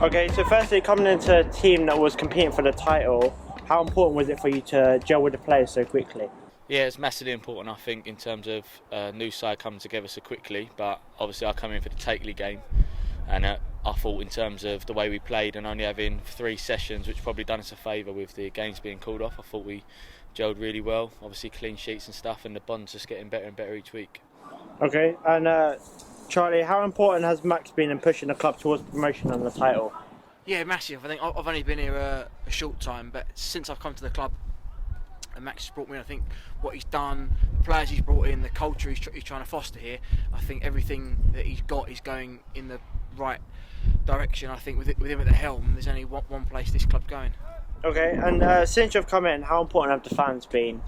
Okay, so firstly, coming into a team that was competing for the title, how important was it for you to gel with the players so quickly? Yeah, it's massively important, I think, in terms of new side coming together so quickly. But obviously, I come in for the Takeley game, and I thought in terms of the way we played and only having 3 sessions, which probably done us a favour with the games being called off. I thought we gelled really well. Obviously, clean sheets and stuff, and the bond's just getting better and better each week. Okay, and Charlie, how important has Max been in pushing the club towards promotion and the title? Yeah, massive. I think I've only been here a short time, but since I've come to the club, and Max has brought me in, I think what he's done, the players he's brought in, the culture he's trying to foster here, I think everything that he's got is going in the right direction. I think with him at the helm, there's only one place this club's going. Okay, and since you've come in, how important have the fans been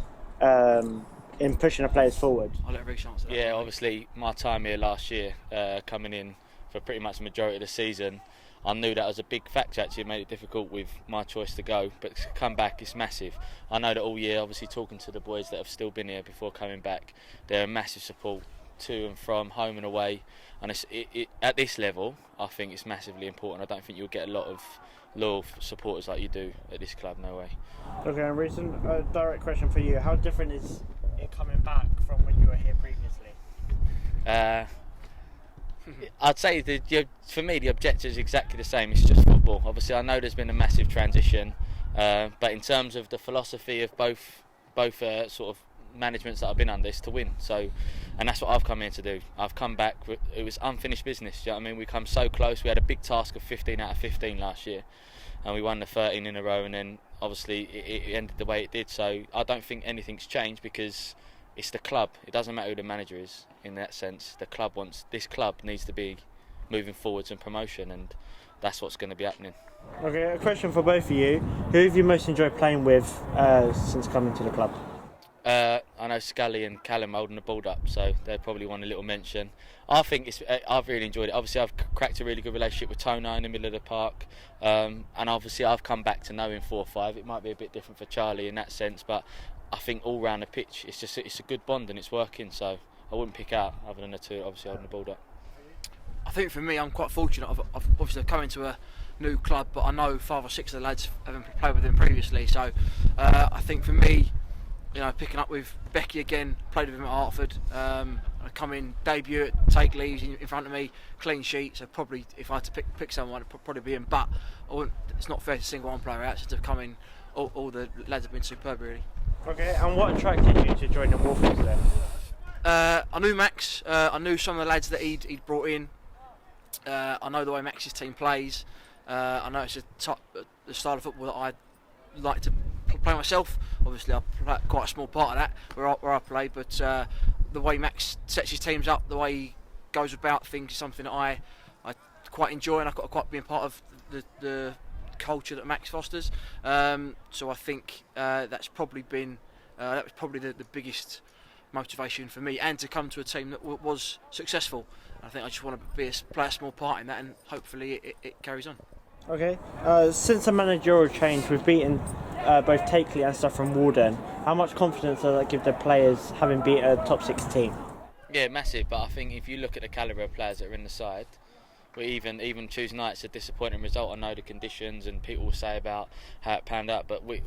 in pushing the players forward? I'll let Reece answer that. Yeah, obviously, my time here last year, coming in for pretty much the majority of the season, I knew that was a big factor. Actually, it made it difficult with my choice to go, but to come back is massive. I know that all year, obviously talking to the boys that have still been here before coming back, they're a massive support to and from, home and away. And at this level, I think it's massively important. I don't think you'll get a lot of loyal supporters like you do at this club. No way. Okay, and Reece, a direct question for you: how different is it coming back from when you were here previously? I'd say for me the objective is exactly the same. It's just football. Obviously, I know there's been a massive transition, but in terms of the philosophy of both sort of managements that I've been under, is to win. So, and that's what I've come here to do. I've come back. It was unfinished business. Do you know what I mean? We come so close. We had a big task of 15 out of 15 last year, and we won the 13 in a row. And then obviously it ended the way it did. So I don't think anything's changed because it's the club. It doesn't matter who the manager is in that sense. This club needs to be moving forwards and promotion, and that's what's going to be happening. Okay, a question for both of you: who have you most enjoyed playing with since coming to the club? I know Scully and Callum holding the ball up, so they probably want a little mention. I think I've really enjoyed it. Obviously, I've cracked a really good relationship with Tono in the middle of the park, and obviously I've come back to knowing 4 or 5. It might be a bit different for Charlie in that sense, but I think all round the pitch, it's a good bond and it's working. So I wouldn't pick out other than the 2 obviously holding the ball up. I think for me, I'm quite fortunate. I've obviously come into a new club, but I know 5 or 6 of the lads haven't played with them previously. So I think for me, picking up with Becky again, played with him at Hartford. I come in, debut at Takeley in front of me, clean sheet. So probably if I had to pick someone, it'd probably be him. But it's not fair to single one player out. Since I've come in, all the lads have been superb, really. Okay, and what attracted you to join the Wolves then? I knew Max. I knew some of the lads that he'd brought in. I know the way Max's team plays. I know it's the style of football that I like to play myself. Obviously, I play quite a small part of that where I play, but the way Max sets his teams up, the way he goes about things, is something that I quite enjoy, and I've got to quite being part of the culture that Max fosters. So I think that's probably been that was probably the biggest motivation for me, and to come to a team that was successful. I think I just want to play a small part in that, and hopefully it carries on. Okay, since the managerial change, we've beaten both Takeley and stuff from Walden. How much confidence does that give the players having beat a top 6 team? Yeah, massive. But I think if you look at the calibre of players that are in the side, we even Tuesday night's a disappointing result. I know the conditions, and people will say about how it panned out, but we're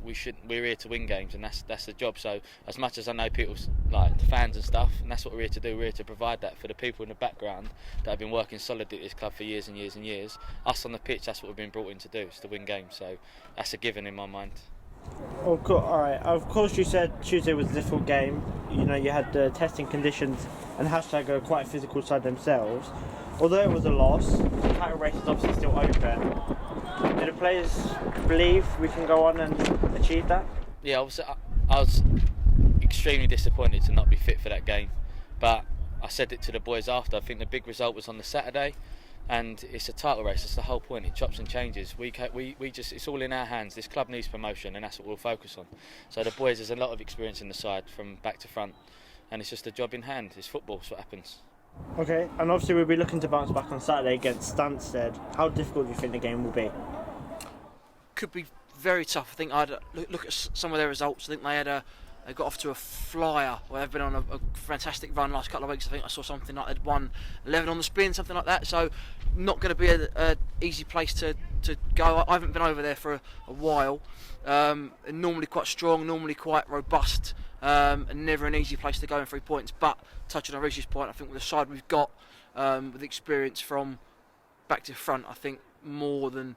here to win games, and that's the job. So as much as I know people like the fans and stuff, and that's what we're here to do. We're here to provide that for the people in the background that have been working solidly at this club for years and years and years. Us on the pitch, that's what we've been brought in to do, is to win games. So that's a given in my mind. Oh, cool. All right. Of course, you said Tuesday was a difficult game. You had the testing conditions and hashtag are quite a physical side themselves. Although it was a loss, the title race is obviously still open. Do the players believe we can go on and achieve that? Yeah, obviously I was extremely disappointed to not be fit for that game, but I said it to the boys after. I think the big result was on the Saturday, and it's a title race. That's the whole point. It chops and changes. We just, it's all in our hands. This club needs promotion, and that's what we'll focus on. So the boys, there's a lot of experience in the side from back to front, and it's just a job in hand. It's football. It's what happens. Okay, and obviously we'll be looking to bounce back on Saturday against Stansted. How difficult do you think the game will be? Could be very tough. I think I'd look at some of their results. I think they got off to a flyer, where they've been on a fantastic run last couple of weeks. I think I saw something like they'd won 11 on the spin, something like that. So not going to be an easy place to to go. I haven't been over there for a while. They're normally quite strong, normally quite robust, and never an easy place to go in 3 points. But touching on Reece's point, I think with the side we've got, with experience from back to front, I think more than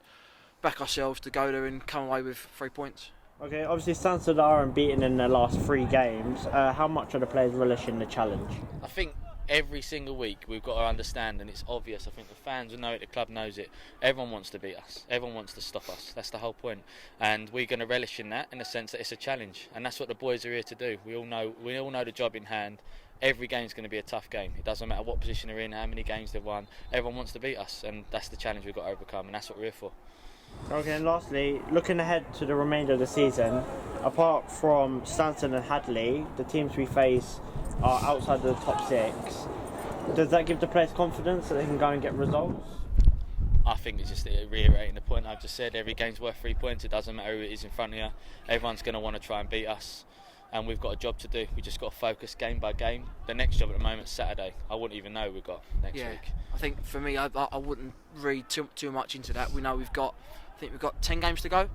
back ourselves to go there and come away with 3 points. Okay, obviously Stansted are unbeaten in their last 3 games. How much are the players relishing the challenge? I think every single week we've got to understand, and it's obvious, I think the fans know it, the club knows it, everyone wants to beat us, everyone wants to stop us, that's the whole point, and we're going to relish in that, in the sense that it's a challenge, and that's what the boys are here to do. We all know the job in hand. Every game's going to be a tough game. It doesn't matter what position they're in, how many games they've won, everyone wants to beat us, and that's the challenge we've got to overcome, and that's what we're here for. Okay, and lastly, looking ahead to the remainder of the season, apart from Stansted and Hadley, the teams we face are outside of the top 6. Does that give the players confidence that they can go and get results? I think it's just reiterating the point I've just said. Every game's worth 3 points. It doesn't matter who it is in front of you. Everyone's going to want to try and beat us, and we've got a job to do. We just got to focus game by game. The next job at the moment is Saturday. I wouldn't even know we've got next week. I think for me, I wouldn't read too much into that. We know we've got 10 games to go.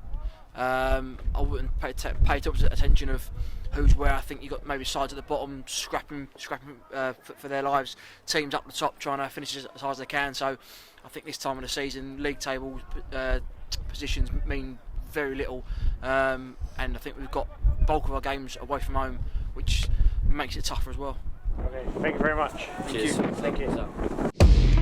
I wouldn't pay too much attention of who's where. I think you've got maybe sides at the bottom scrapping for their lives, teams up the top trying to finish as high as they can. So I think this time of the season, league table positions mean very little, and I think we've got bulk of our games away from home, which makes it tougher as well. Okay, thank you very much. Cheers. Thank you.